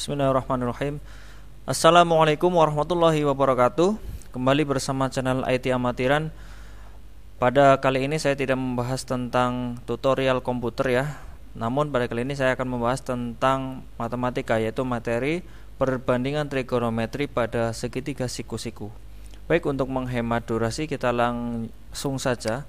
Bismillahirrahmanirrahim. Assalamualaikum warahmatullahi wabarakatuh. Kembali bersama channel IT Amatiran. Pada kali ini saya tidak membahas tentang tutorial komputer ya. Namun pada kali ini saya akan membahas tentang matematika, yaitu materi perbandingan trigonometri pada segitiga siku-siku. Baik, untuk menghemat durasi kita langsung saja.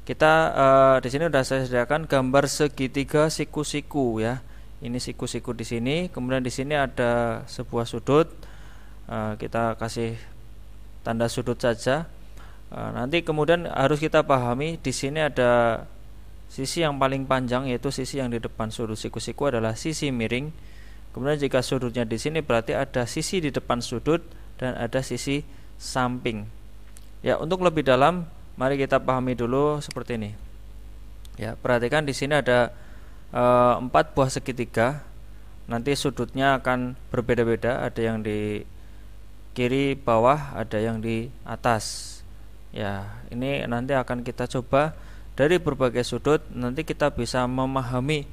Kita di sini sudah saya sediakan gambar segitiga siku-siku ya. Ini siku-siku di sini, kemudian di sini ada sebuah sudut. Kita kasih tanda sudut saja. Nanti kemudian harus kita pahami di sini ada sisi yang paling panjang, yaitu sisi yang di depan sudut siku-siku adalah sisi miring. Kemudian jika sudutnya di sini berarti ada sisi di depan sudut dan ada sisi samping. Ya, untuk lebih dalam mari kita pahami dulu seperti ini. Ya, perhatikan di sini ada 4 buah segitiga. Nanti sudutnya akan berbeda-beda, ada yang di kiri bawah, ada yang di atas. Ya, ini nanti akan kita coba dari berbagai sudut. Nanti kita bisa memahami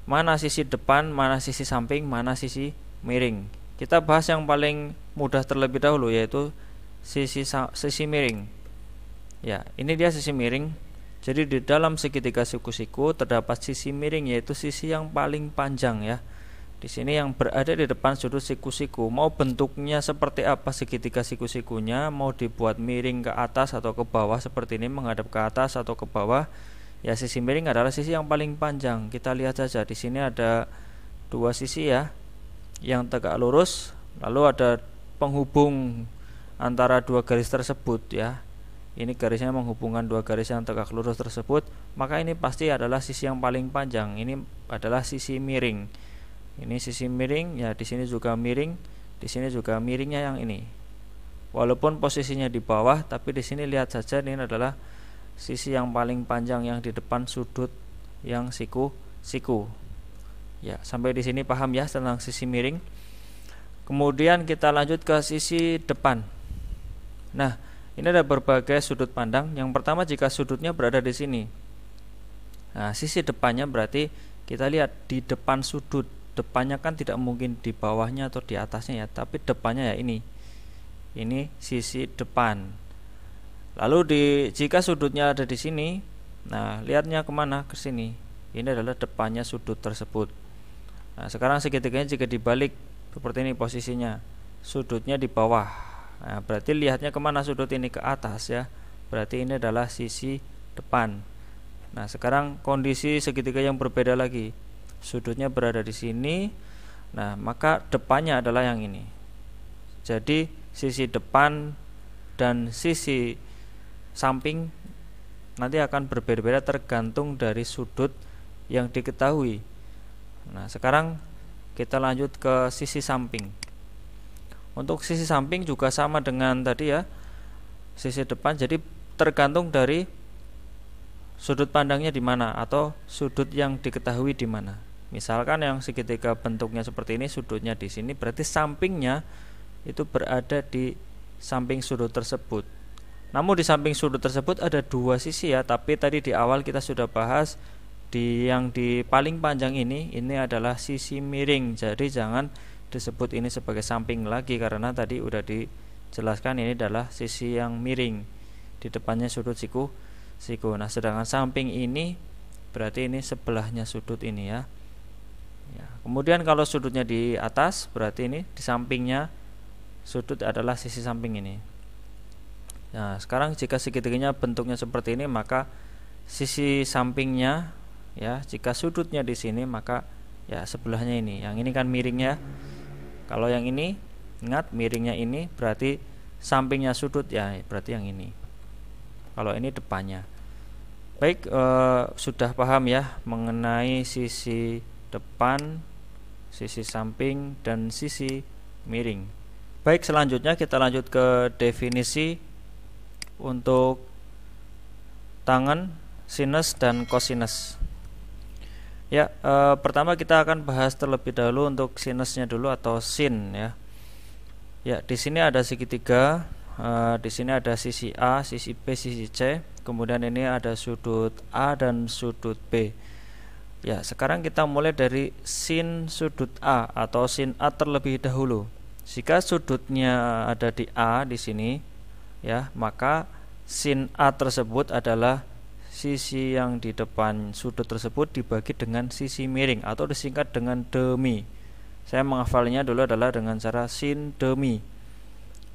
mana sisi depan, mana sisi samping, mana sisi miring. Kita bahas yang paling mudah terlebih dahulu, yaitu sisi miring. Ya, ini dia sisi miring. Jadi di dalam segitiga siku-siku terdapat sisi miring, yaitu sisi yang paling panjang ya. Di sini yang berada di depan sudut siku-siku. Mau bentuknya seperti apa segitiga siku-sikunya, mau dibuat miring ke atas atau ke bawah seperti ini, menghadap ke atas atau ke bawah, ya sisi miring adalah sisi yang paling panjang. Kita lihat saja di sini ada dua sisi ya, yang tegak lurus, lalu ada penghubung antara dua garis tersebut ya. Ini garisnya menghubungkan dua garis yang tegak lurus tersebut, maka ini pasti adalah sisi yang paling panjang. Ini adalah sisi miring. Ini sisi miring ya, di sini juga miring, di sini juga miringnya yang ini. Walaupun posisinya di bawah, tapi di sini lihat saja ini adalah sisi yang paling panjang yang di depan sudut yang siku-siku. Ya, sampai di sini paham ya tentang sisi miring. Kemudian kita lanjut ke sisi depan. Nah, ini ada berbagai sudut pandang. Yang pertama, jika sudutnya berada di sini. Nah, sisi depannya berarti kita lihat di depan sudut. Depannya kan tidak mungkin di bawahnya atau di atasnya ya, tapi depannya ya ini. Ini sisi depan. Lalu jika sudutnya ada di sini, nah lihatnya kemana? Ke sini. Ini adalah depannya sudut tersebut. Nah, sekarang segitiganya jika dibalik seperti ini posisinya, sudutnya di bawah. Nah, berarti lihatnya kemana sudut ini? Ke atas ya. Berarti ini adalah sisi depan. Nah, sekarang kondisi segitiga yang berbeda lagi. Sudutnya berada di sini. Nah, maka depannya adalah yang ini. Jadi sisi depan dan sisi samping nanti akan berbeda-beda tergantung dari sudut yang diketahui. Nah, sekarang kita lanjut ke sisi samping. Untuk sisi samping juga sama dengan tadi ya, sisi depan. Jadi tergantung dari sudut pandangnya di mana atau sudut yang diketahui di mana. Misalkan yang segitiga bentuknya seperti ini, sudutnya di sini, berarti sampingnya itu berada di samping sudut tersebut. Namun di samping sudut tersebut ada dua sisi ya, tapi tadi di awal kita sudah bahas yang di paling panjang ini adalah sisi miring. Jadi jangan disebut ini sebagai samping lagi, karena tadi udah dijelaskan ini adalah sisi yang miring di depannya sudut siku. Nah, sedangkan samping ini berarti ini sebelahnya sudut ini ya. Kemudian kalau sudutnya di atas, berarti ini di sampingnya sudut adalah sisi samping ini. Nah, sekarang jika segitiganya bentuknya seperti ini, maka sisi sampingnya ya, jika sudutnya di sini maka ya sebelahnya ini. Yang ini kan miringnya. Kalau yang ini, ingat miringnya ini berarti sampingnya sudut ya, berarti yang ini. Kalau ini depannya. Baik, sudah paham ya mengenai sisi depan, sisi samping, dan sisi miring. Baik, selanjutnya kita lanjut ke definisi untuk tangen, sinus, dan kosinus. Ya, pertama kita akan bahas terlebih dahulu untuk sinusnya dulu atau sin ya. Ya, di sini ada segitiga, di sini ada sisi A, sisi B, sisi C. Kemudian ini ada sudut A dan sudut B. Ya, sekarang kita mulai dari sin sudut A atau sin A terlebih dahulu. Jika sudutnya ada di A di sini, ya, maka sin A tersebut adalah sisi yang di depan sudut tersebut dibagi dengan sisi miring atau disingkat dengan demi. Saya menghafalnya dulu adalah dengan cara sin demi.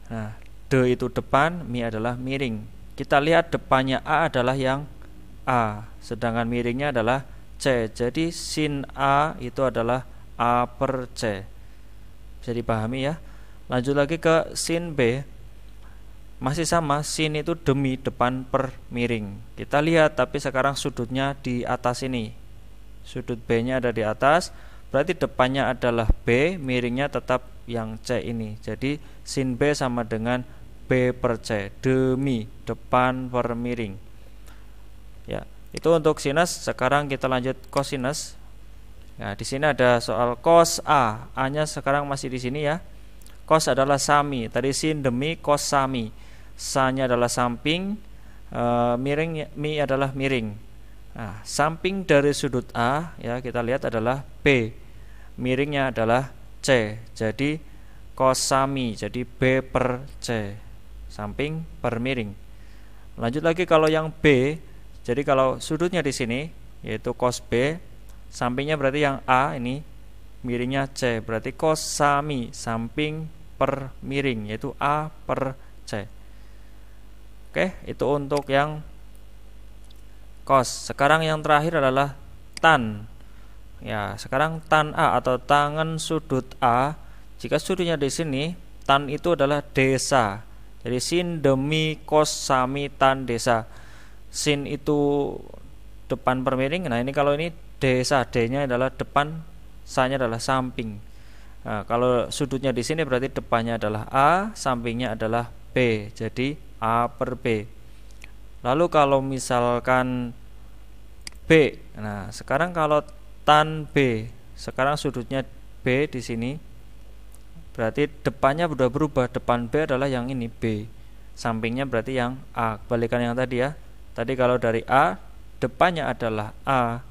Nah, de itu depan, mi adalah miring. Kita lihat depannya A adalah yang A, sedangkan miringnya adalah C. Jadi sin A itu adalah A per C. Bisa dipahami ya. Lanjut lagi ke sin B. Masih sama, sin itu demi, depan per miring. Kita lihat, tapi sekarang sudutnya di atas ini. Sudut B nya ada di atas, berarti depannya adalah B, miringnya tetap yang C ini. Jadi sin B sama dengan B per C, demi, depan per miring. Ya, itu untuk sinus. Sekarang kita lanjut kosinus. Nah, di sini ada soal cos A. A-nya sekarang masih di sini ya. Cos adalah sami. Tadi sin demi, cos sami. Sa-nya adalah samping, miring, mi adalah miring. Nah, samping dari sudut A ya kita lihat adalah B. Miringnya adalah C. Jadi cos sami. Jadi B per C. Samping per miring. Lanjut lagi kalau yang B. Jadi kalau sudutnya di sini yaitu cos B, sampingnya berarti yang A ini, miringnya C, berarti cos sami, samping per miring yaitu A per C. Oke, itu untuk yang cos. Sekarang yang terakhir adalah tan. Ya, sekarang tan A atau tangen sudut A. Jika sudutnya di sini, tan itu adalah desa. Jadi sin demi cos sami tan desa. Sin itu depan per miring. Nah, ini kalau ini desa, D-nya adalah depan, sa-nya adalah samping. Nah, kalau sudutnya di sini berarti depannya adalah A, sampingnya adalah B. Jadi A per B. Lalu kalau misalkan B, nah sekarang kalau tan B, sekarang sudutnya B di sini, berarti depannya sudah berubah. Depan B adalah yang ini B, sampingnya berarti yang A. Kebalikan yang tadi ya. Tadi kalau dari A, depannya adalah A,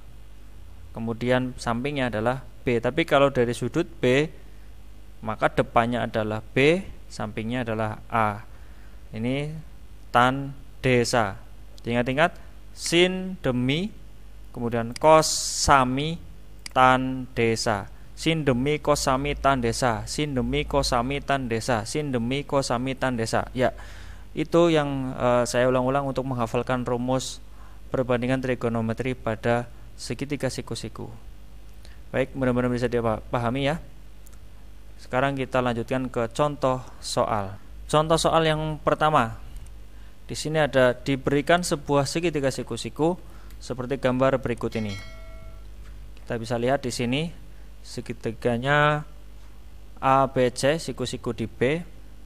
kemudian sampingnya adalah B. Tapi kalau dari sudut B, maka depannya adalah B, sampingnya adalah A. Ini tan desa. Ingat-ingat, sin demi, kemudian cos sami tan desa. Sin demi cos sami tan desa. Sin demi cos sami tan desa. Sin demi cos sami tan desa. Ya, itu yang saya ulang-ulang untuk menghafalkan rumus perbandingan trigonometri pada segitiga siku-siku. Baik, mudah-mudahan bisa dipahami ya. Sekarang kita lanjutkan ke contoh soal. Contoh soal yang pertama. Di sini ada diberikan sebuah segitiga siku-siku seperti gambar berikut ini. Kita bisa lihat di sini segitiganya ABC, siku-siku di B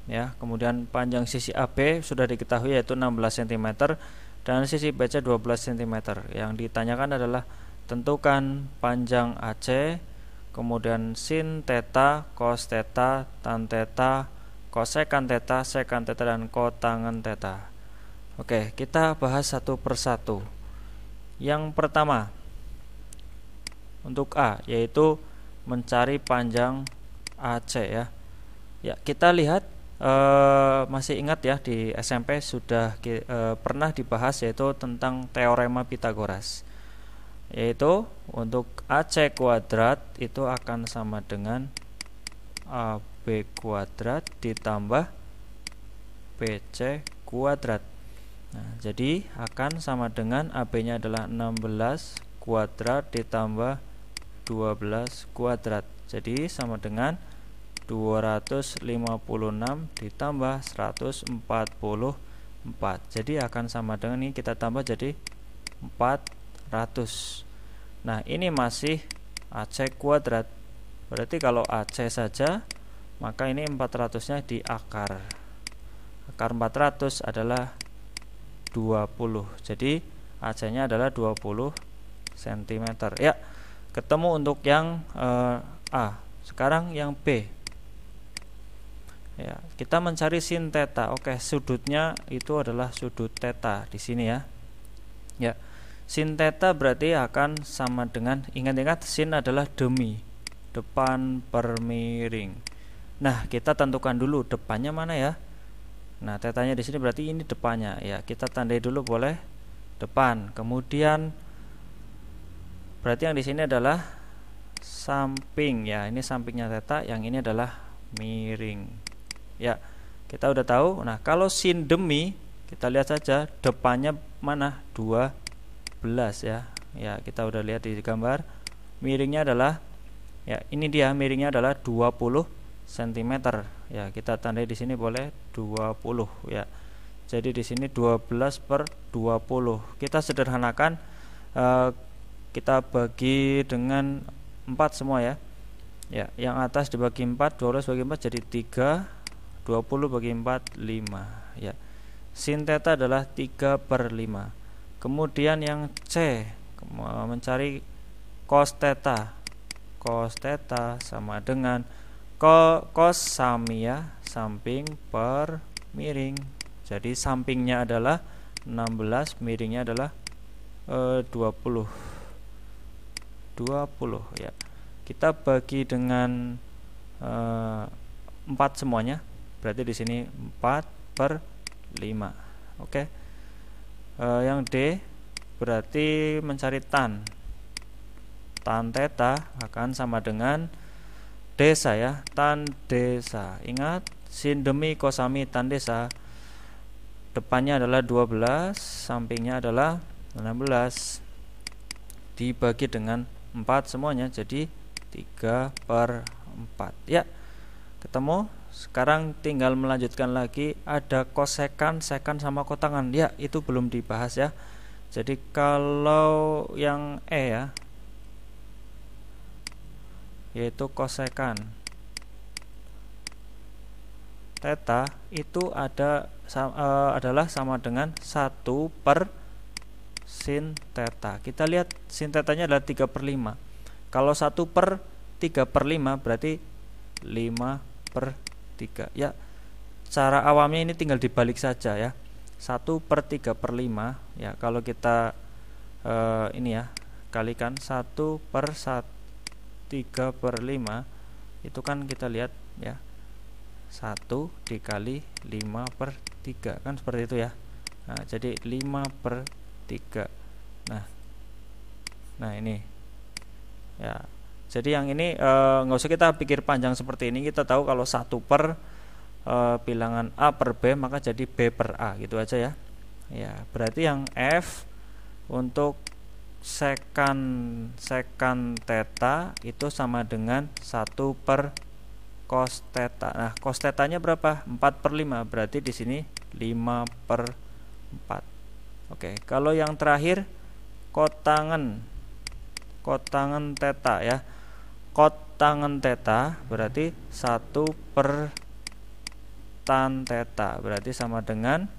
ya. Kemudian panjang sisi AB sudah diketahui yaitu 16 cm dan sisi BC 12 cm. Yang ditanyakan adalah tentukan panjang AC, kemudian sin theta, cos theta, tan theta, kosekan theta, sekan theta, dan kotangen theta. Oke, kita bahas satu persatu. Yang pertama untuk A, yaitu mencari panjang AC ya. Ya, kita lihat masih ingat ya, di SMP sudah pernah dibahas yaitu tentang teorema Pythagoras. Yaitu untuk AC kuadrat itu akan sama dengan AB kuadrat ditambah BC kuadrat. Nah, jadi akan sama dengan AB-nya adalah 16 kuadrat ditambah 12 kuadrat. Jadi sama dengan 256 ditambah 144. Jadi akan sama dengan ini, kita tambah jadi 400. Nah, ini masih AC kuadrat. Berarti kalau AC saja, maka ini 400-nya di akar. Akar 400 adalah 20. Jadi AC-nya adalah 20 cm. Ya, ketemu untuk yang A. Sekarang yang B. Ya, kita mencari sin theta. Oke, sudutnya itu adalah sudut theta di sini ya. Ya. Sin theta berarti akan sama dengan, ingat-ingat sin adalah demi, depan per miring. Nah, kita tentukan dulu depannya mana ya. Nah, tetanya di sini berarti ini depannya ya. Kita tandai dulu boleh depan. Kemudian berarti yang di sini adalah samping ya. Ini sampingnya theta, yang ini adalah miring. Ya, kita udah tahu. Nah, kalau sin demi, kita lihat saja depannya mana? 12 ya. Ya, kita udah lihat di gambar. Miringnya adalah ya, ini dia miringnya adalah 20 cm ya. Kita tandai di sini boleh 20 ya. Jadi di sini 12/20. Kita sederhanakan, kita bagi dengan 4 semua ya. Ya, yang atas dibagi 4, 12 bagi 4 jadi 3, 20 bagi 4 5 ya. Sin theta adalah 3/5. Kemudian yang C, mencari cos theta. Cos theta sama dengan cos sami ya, samping per miring. Jadi sampingnya adalah 16, miringnya adalah 20 ya. Kita bagi dengan 4 semuanya. Berarti di sini 4/5. Oke. Yang D berarti mencari tan. Tan theta akan sama dengan desa ya, tan desa. Ingat, sin demi kosami tan desa. Depannya adalah 12, sampingnya adalah 16. Dibagi dengan 4 semuanya jadi 3/4 ya. Ketemu. Sekarang tinggal melanjutkan lagi, ada kosekan, sekan sama kotangan ya, itu belum dibahas ya. Jadi kalau yang E ya, yaitu kosekan theta itu adalah sama dengan 1 per sin theta. Kita lihat sin thetanya adalah 3/5. Kalau 1 per 3/5 berarti 5/3 ya. Cara awamnya ini tinggal dibalik saja ya. 1 per 3/5 ya. Kalau kita ini ya, kalikan 1 per 3/5 itu kan kita lihat ya, 1 dikali 5/3 kan seperti itu ya. Nah, jadi 5/3. Nah ini ya. Jadi yang ini nggak usah kita pikir panjang seperti ini. Kita tahu kalau 1 per bilangan A per B maka jadi B per A gitu aja ya. Ya, berarti yang F untuk sekan theta itu sama dengan 1 per cos theta. Nah, cos thetanya berapa? 4/5. Berarti di sini 5/4. Oke, kalau yang terakhir kotangan theta ya. Kotangan theta berarti 1 per tan theta. Berarti sama dengan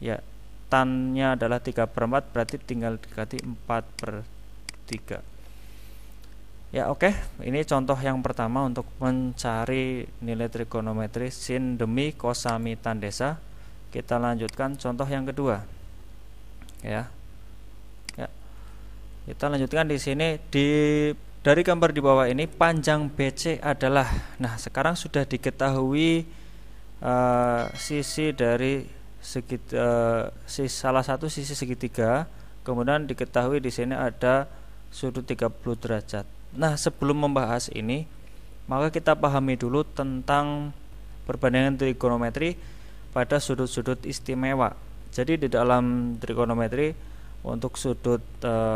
ya, tannya adalah 3/4, berarti tinggal dikali 4/3 ya. Oke, ini contoh yang pertama untuk mencari nilai trigonometri sin demi kosami tan desa. Kita lanjutkan contoh yang kedua ya. Kita lanjutkan di sini, dari gambar di bawah ini panjang BC adalah, nah sekarang sudah diketahui sisi dari salah satu sisi segitiga, kemudian diketahui di sini ada sudut 30 derajat. Nah, sebelum membahas ini, maka kita pahami dulu tentang perbandingan trigonometri pada sudut-sudut istimewa. Jadi di dalam trigonometri untuk sudut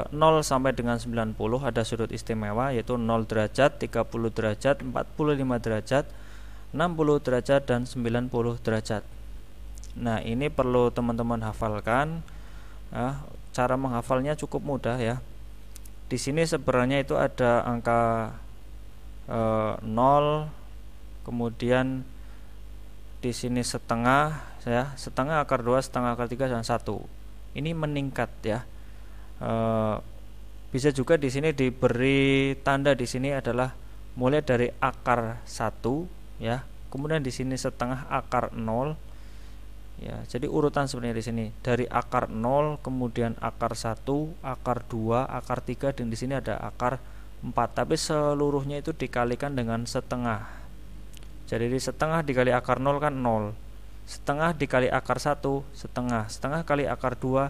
0 sampai dengan 90 ada sudut istimewa, yaitu 0 derajat, 30 derajat, 45 derajat, 60 derajat, dan 90 derajat. Nah, ini perlu teman-teman hafalkan. Cara menghafalnya cukup mudah ya. Di sini sebenarnya itu ada angka 0, kemudian di sini setengah ya, setengah akar 2, setengah akar 3, dan 1. Ini meningkat ya. Bisa juga di sini diberi tanda, di sini adalah mulai dari akar 1 ya. Kemudian di sini setengah akar 0, Ya, jadi urutan sebenarnya di sini dari akar 0, kemudian akar 1, akar 2, akar 3, dan di sini ada akar 4. Tapi seluruhnya itu dikalikan dengan setengah. Jadi di setengah dikali akar 0 kan 0. Setengah dikali akar 1 setengah. Setengah kali akar 2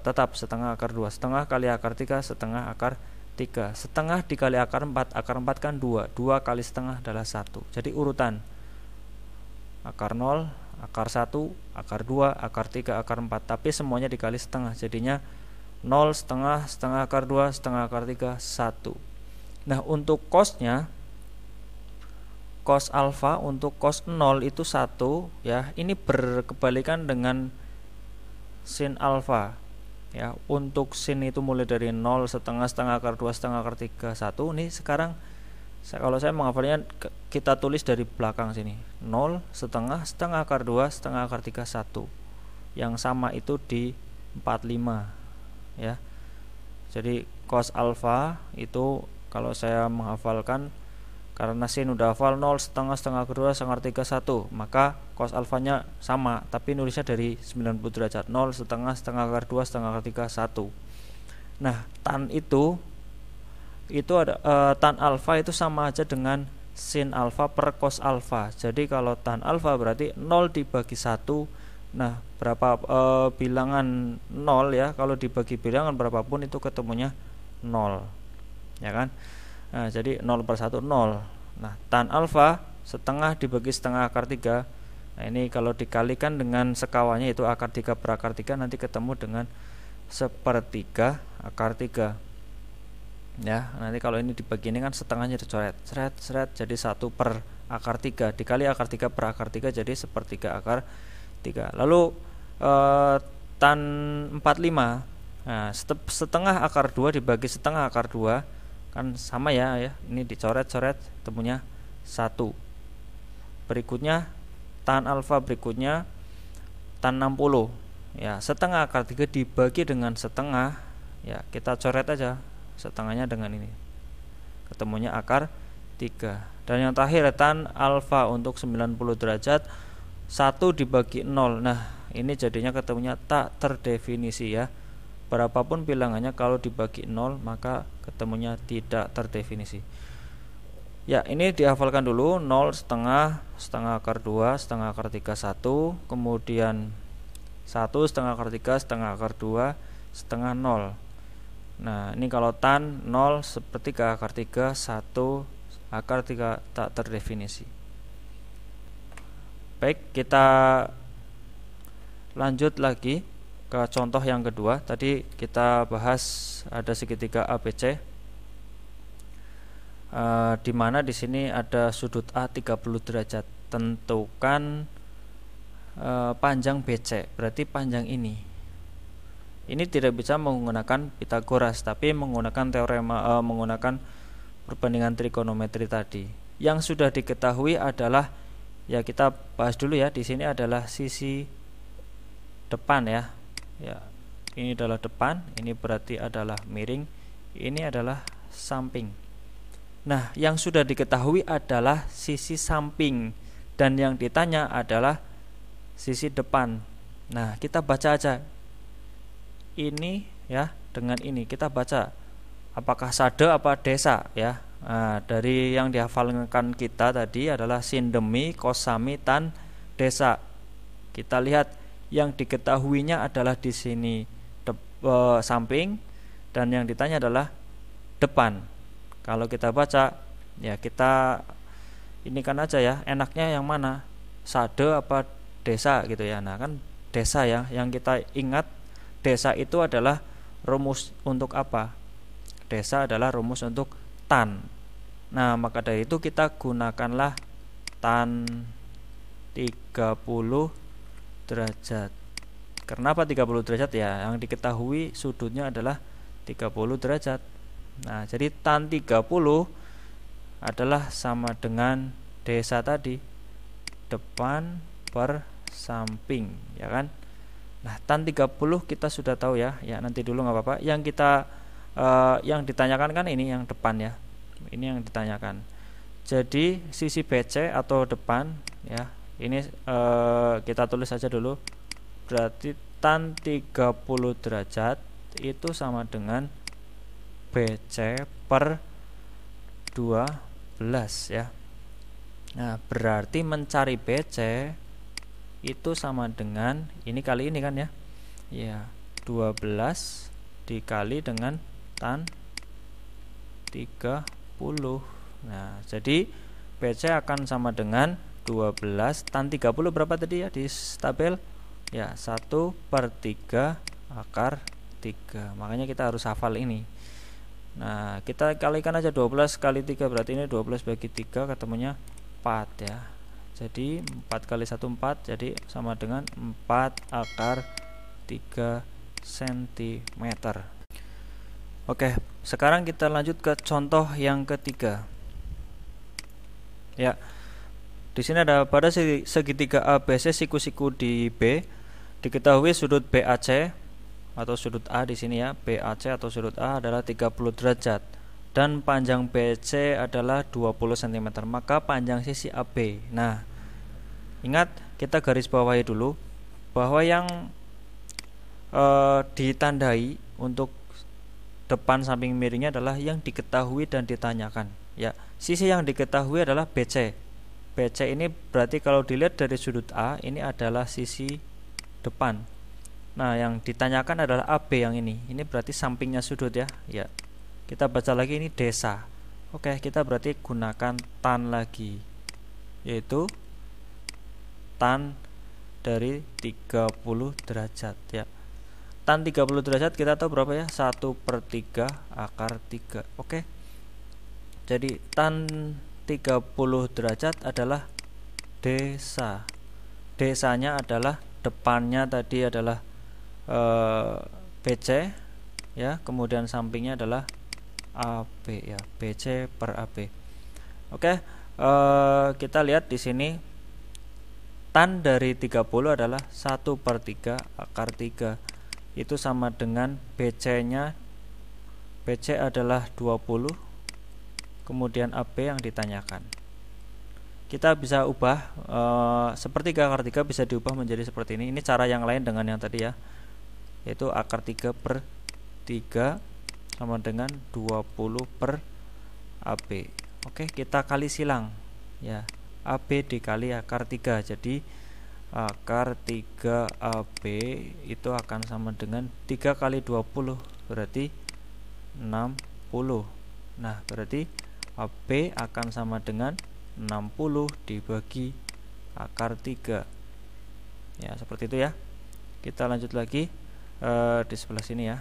tetap setengah akar 2. Setengah kali akar 3 setengah akar 3. Setengah dikali akar 4, akar 4 kan 2. 2 kali setengah adalah 1. Jadi urutan akar 0, akar 1, akar 2, akar 3, akar 4. Tapi semuanya dikali setengah. Jadinya 0 setengah, setengah akar 2, setengah akar 3, 1. Nah, untuk cosnya, cos alfa untuk cos 0 itu 1 ya. Ini berkebalikan dengan sin alfa. Ya, untuk sin itu mulai dari 0, setengah, setengah akar 2, setengah akar 3, 1. Ini sekarang kalau saya menghafalnya kita tulis dari belakang sini. 0, setengah, setengah akar 2, setengah akar 3, 1. Yang sama itu di 45 ya. Jadi cos alfa itu kalau saya menghafalkan, karena sin udah hafal 0, setengah, setengah akar 2, setengah akar 3, 1, maka cos alfanya sama, tapi nulisnya dari 90 derajat. 0, setengah, setengah akar 2, setengah akar 3, 1. Nah, tan itu ada tan alfa itu sama aja dengan sin alfa per cos alfa. Jadi kalau tan alfa berarti 0 dibagi 1. Nah, berapa bilangan 0 ya, kalau dibagi bilangan berapapun itu ketemunya 0. Ya kan? Nah, jadi 0 per 1 0. Nah, tan alfa setengah dibagi setengah akar 3. Nah, ini kalau dikalikan dengan sekawannya itu akar 3 per akar 3, nanti ketemu dengan sepertiga akar 3. Ya, nanti kalau ini dibagi ini kan setengahnya dicoret, seret, jadi 1 per akar 3 dikali akar 3 per akar 3 jadi sepertiga akar 3. Lalu tan 45, nah, setengah akar 2 dibagi setengah akar 2 kan sama ya, ini dicoret-coret temunya 1. Berikutnya tan alfa berikutnya tan 60 ya, setengah akar 3 dibagi dengan setengah ya, kita coret aja setengahnya dengan ini, ketemunya akar 3. Dan yang terakhir tan alfa untuk 90 derajat 1 dibagi 0. Nah, ini jadinya ketemunya tak terdefinisi ya. Berapapun bilangannya kalau dibagi 0 maka ketemunya tidak terdefinisi. Ya, ini dihafalkan dulu. 0 setengah, setengah akar 2, setengah akar 3, 1. Kemudian 1 setengah akar 3, setengah akar 2, setengah 0. Nah, ini kalau tan 0 sepertiga akar 3, 1 akar 3 tak terdefinisi. Baik, kita lanjut lagi ke contoh yang kedua. Tadi kita bahas ada segitiga ABC, di mana di sini ada sudut A 30 derajat. Tentukan panjang BC, berarti panjang ini. Ini tidak bisa menggunakan Pitagoras, tapi menggunakan teorema, menggunakan perbandingan trigonometri tadi. Yang sudah diketahui adalah, ya kita bahas dulu ya. Di sini adalah sisi depan ya. Ya, ini adalah depan, ini berarti adalah miring, ini adalah samping. Nah, yang sudah diketahui adalah sisi samping, dan yang ditanya adalah sisi depan. Nah, kita baca aja ini ya, dengan ini kita baca apakah sade apa desa ya. Nah, dari yang dihafalkan kita tadi adalah sin demi, cos sami, tan desa. Kita lihat yang diketahuinya adalah di sini samping, dan yang ditanya adalah depan. Kalau kita baca ya, kita ini kan aja ya, enaknya yang mana, sade apa desa gitu ya. Nah, kan desa ya, yang kita ingat desa itu adalah rumus untuk apa? Desa adalah rumus untuk tan. Nah, maka dari itu kita gunakanlah tan 30 derajat. Kenapa 30 derajat ya? Yang diketahui sudutnya adalah 30 derajat. Nah, jadi tan 30 adalah sama dengan desa tadi, depan per samping, ya kan? Nah, tan 30 kita sudah tahu ya. Ya, nanti dulu nggak apa-apa. Yang kita yang ditanyakan kan ini yang depan ya. Ini yang ditanyakan. Jadi sisi BC atau depan ya, Ini kita tulis saja dulu. Berarti tan 30 derajat itu sama dengan BC per 12 ya. Nah, berarti mencari BC itu sama dengan ini kali ini kan ya. Ya, 12 dikali dengan tan 30. Nah, jadi BC akan sama dengan 12 tan 30 berapa tadi ya di tabel? Ya, 1/3 akar 3. Makanya kita harus hafal ini. Nah, kita kalikan aja 12 kali 3, berarti ini 12 bagi 3 ketemunya 4 ya. Jadi 4 kali 1 4, jadi sama dengan 4 akar 3 cm. Oke, sekarang kita lanjut ke contoh yang ketiga. Ya. Di sini ada pada segitiga ABC siku-siku di B, diketahui sudut BAC atau sudut A di sini ya, BAC atau sudut A adalah 30 derajat dan panjang BC adalah 20 cm, maka panjang sisi AB. Nah, ingat kita garis bawahi dulu bahwa yang ditandai untuk depan samping miringnya adalah yang diketahui dan ditanyakan ya. Sisi yang diketahui adalah BC. BC ini berarti kalau dilihat dari sudut A, ini adalah sisi depan. Nah, yang ditanyakan adalah AB yang ini. Ini berarti sampingnya sudut ya. Ya. Kita baca lagi ini desa. Oke, kita berarti gunakan tan lagi. Yaitu tan dari 30 derajat ya. Tan 30 derajat kita tahu berapa ya? 1/3 akar 3. Oke. Jadi tan 30 derajat adalah desa. Desanya adalah depannya tadi adalah BC ya, kemudian sampingnya adalah AB ya, BC per AB. Oke, kita lihat di sini tan dari 30 adalah 1/3 akar 3. Itu sama dengan BC-nya, BC adalah 20, kemudian AB yang ditanyakan. Kita bisa ubah sepertiga akar 3 bisa diubah menjadi seperti ini. Ini cara yang lain dengan yang tadi ya, yaitu akar 3/3 sama dengan 20 per AB. Oke, kita kali silang ya, AB dikali akar 3. Jadi akar 3 AB itu akan sama dengan 3 kali 20, berarti 60. Nah, berarti AB akan sama dengan 60 dibagi akar 3 ya, seperti itu ya. Kita lanjut lagi di sebelah sini ya.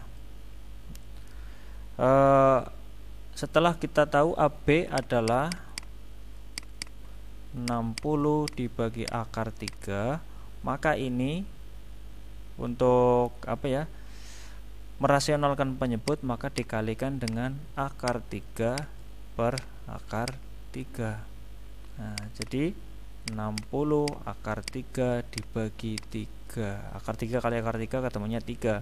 Setelah kita tahu AB adalah 60 dibagi akar 3, maka ini untuk apa ya, merasionalkan penyebut, maka dikalikan dengan akar 3 per akar 3. Nah, jadi 60 akar 3 dibagi 3. Akar 3 kali akar 3 ketemunya 3.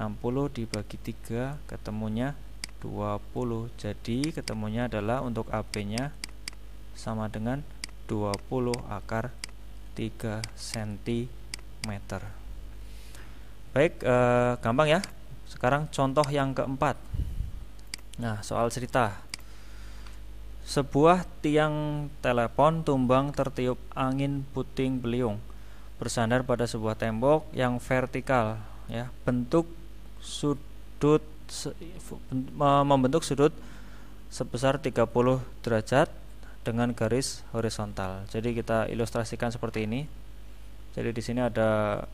60 dibagi 3 ketemunya 20. Jadi ketemunya adalah untuk AB-nya sama dengan 20 akar 3 cm. Baik, gampang ya. Sekarang contoh yang keempat. Nah, soal cerita. Sebuah tiang telepon tumbang tertiup angin puting beliung, bersandar pada sebuah tembok yang vertikal ya. Membentuk sudut sebesar 30 derajat dengan garis horizontal. Jadi kita ilustrasikan seperti ini. Jadi di sini ada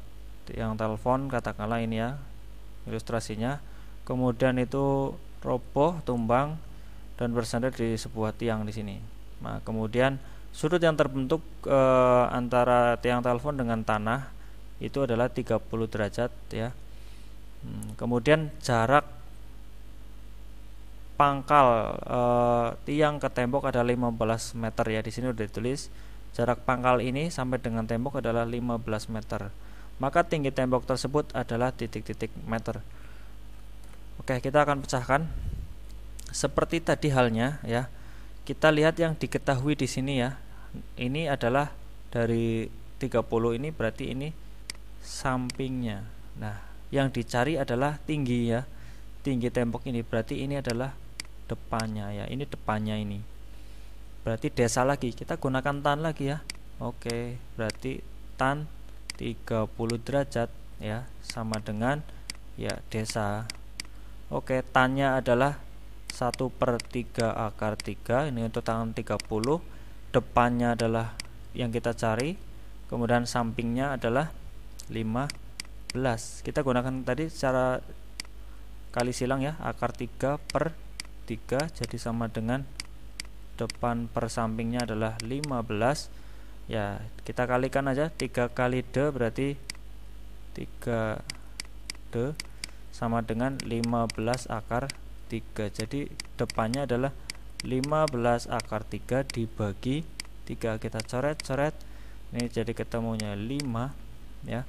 tiang telepon, katakanlah ini ya ilustrasinya. Kemudian itu roboh, tumbang dan bersandar di sebuah tiang di sini. Nah, kemudian sudut yang terbentuk antara tiang telepon dengan tanah itu adalah 30 derajat ya. Kemudian jarak pangkal tiang ke tembok adalah 15 meter ya. Di sini sudah ditulis jarak pangkal ini sampai dengan tembok adalah 15 meter. Maka tinggi tembok tersebut adalah titik-titik meter. Oke, kita akan pecahkan. Seperti tadi halnya ya. Kita lihat yang diketahui di sini ya. Ini adalah dari 30 ini berarti ini sampingnya. Nah, yang dicari adalah tinggi ya. Tinggi tembok ini berarti ini adalah depannya ya. Ini depannya ini. Berarti desa lagi. Kita gunakan tan lagi ya. Oke, berarti tan 30 derajat ya sama dengan ya desa. Oke, tannya adalah 1/3 akar 3. Ini untuk tangan 30. Depannya adalah yang kita cari. Kemudian sampingnya adalah 15. Kita gunakan tadi cara kali silang ya, akar 3/3 jadi sama dengan depan per sampingnya adalah 15 ya. Kita kalikan aja, 3 kali D berarti 3D sama dengan 15 akar 3. Jadi depannya adalah 15 akar 3 dibagi 3. Kita coret-coret, ini jadi ketemunya 5 ya.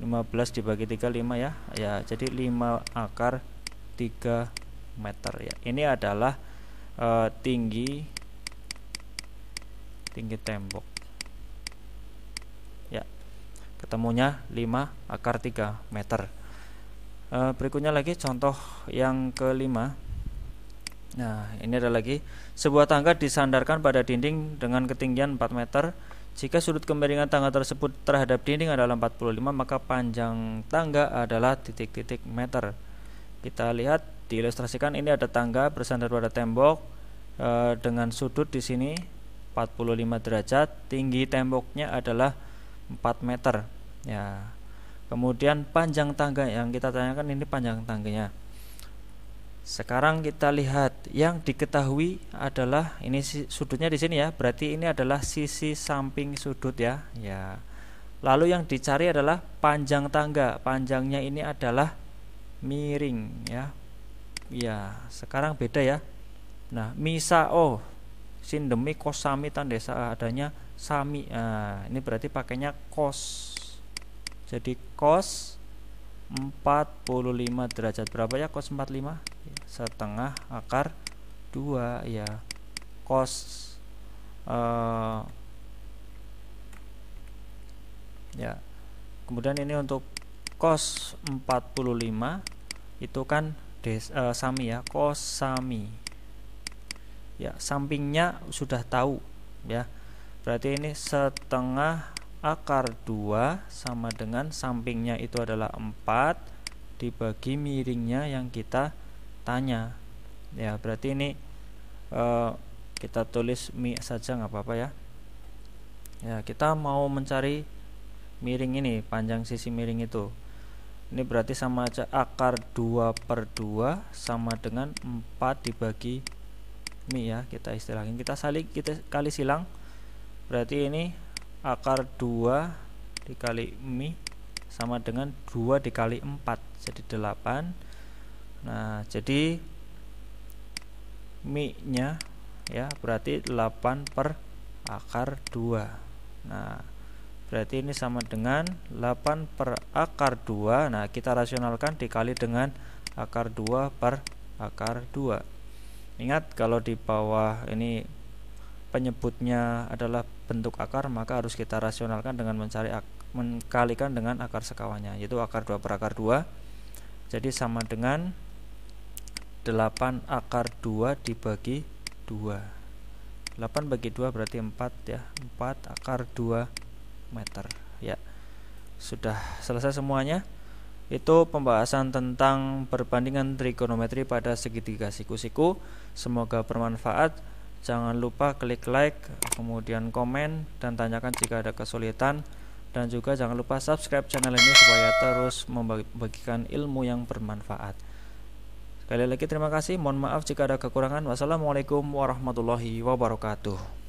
15 dibagi 3 5 ya. Ya, jadi 5 akar 3 meter ya. Ini adalah tinggi tembok. Ya. Ketemunya 5 akar 3 meter. Berikutnya lagi contoh yang kelima. Nah, ini ada lagi. Sebuah tangga disandarkan pada dinding dengan ketinggian 4 meter. Jika sudut kemiringan tangga tersebut terhadap dinding adalah 45, maka panjang tangga adalah titik-titik meter. Kita lihat diilustrasikan, ini ada tangga bersandar pada tembok dengan sudut di sini 45 derajat, tinggi temboknya adalah 4 meter. Ya. Kemudian panjang tangga yang kita tanyakan ini panjang tangganya. Sekarang kita lihat yang diketahui adalah ini sudutnya di sini ya, berarti ini adalah sisi samping sudut ya. Ya. Lalu yang dicari adalah panjang tangga. Panjangnya ini adalah miring ya. Ya, sekarang beda ya. Nah, misao sindemi kos sami tandesa adanya sami. Nah, ini berarti pakainya kos. Jadi cos 45 derajat berapa ya cos 45? Setengah akar 2 ya. Cos ya. Kemudian ini untuk cos 45 itu kan sami ya, cos sami. Ya, sampingnya sudah tahu ya. Berarti ini setengah akar 2 sama dengan sampingnya itu adalah 4 dibagi miringnya yang kita tanya ya. Berarti ini kita tulis mi saja nggak apa-apa ya. Ya, kita mau mencari miring ini, panjang sisi miring itu. Ini berarti sama aja akar 2/2 sama dengan 4 dibagi mi ya. Kita istilahkan, kita kali silang. Berarti ini akar 2 dikali mi sama dengan 2 dikali 4 jadi 8. Nah, jadi mi nya ya berarti 8 per akar 2. Nah, berarti ini sama dengan 8 per akar 2. Nah, kita rasionalkan dikali dengan akar 2 per akar 2. Ingat, kalau di bawah ini penyebutnya adalah bentuk akar, maka harus kita rasionalkan dengan mengkalikan dengan akar sekawannya, yaitu akar 2 per akar 2. Jadi sama dengan 8 akar 2 dibagi 2. 8 bagi 2 berarti 4 ya. 4 akar 2 meter ya. Sudah selesai semuanya. Itu pembahasan tentang perbandingan trigonometri pada segitiga siku-siku. Semoga bermanfaat. Jangan lupa klik like, kemudian komen dan tanyakan jika ada kesulitan, dan juga jangan lupa subscribe channel ini supaya terus membagikan ilmu yang bermanfaat. Sekali lagi terima kasih, mohon maaf jika ada kekurangan. Wassalamualaikum warahmatullahi wabarakatuh.